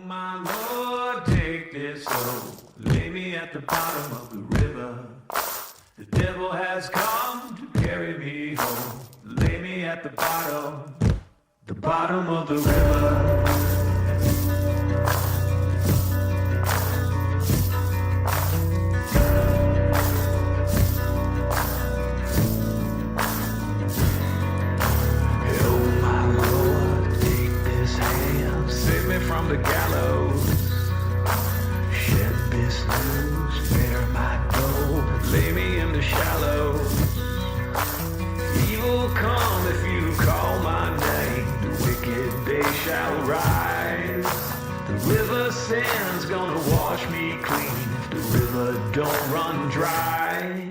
my Lord, take this soul, lay me at the bottom of the river. The devil has come to carry me home, lay me at the bottom of the river. From the gallows, shed this news, bear my gold, lay me in the shallows. Evil come if you call my name, the wicked they shall rise. The river sand's gonna wash me clean if the river don't run dry.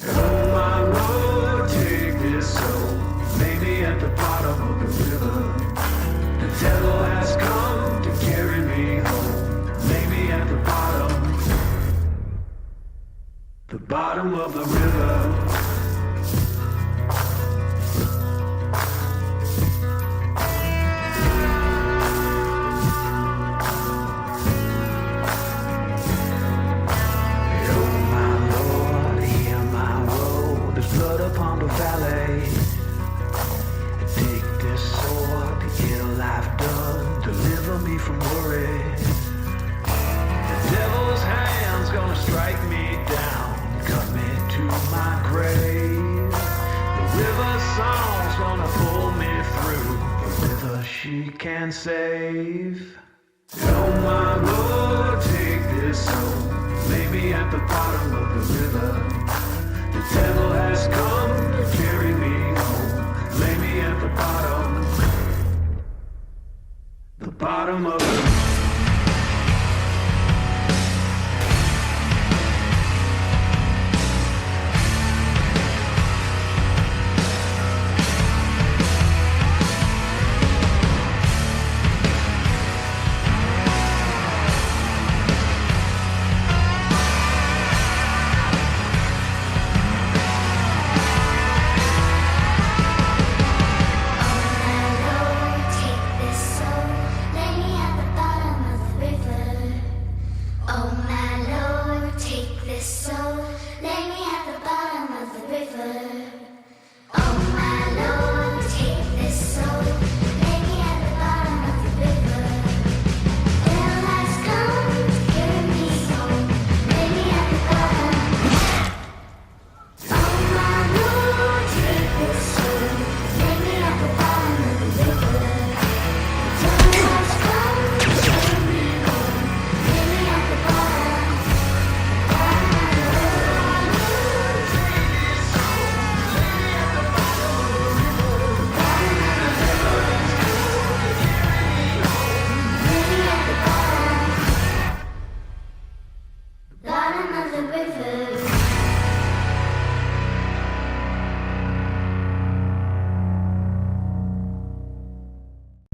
Oh my Lord, take this soul, lay me at the bottom of the river. The devil has come to carry me home, lay me at the bottom of the river. From worry, the devil's hand's gonna strike me down, cut me to my grave. The river song's gonna pull me through, the river she can save. Oh my Lord, take this soul, lay me at the bottom of the river. The devil has come to carry me home, lay me at the bottom of the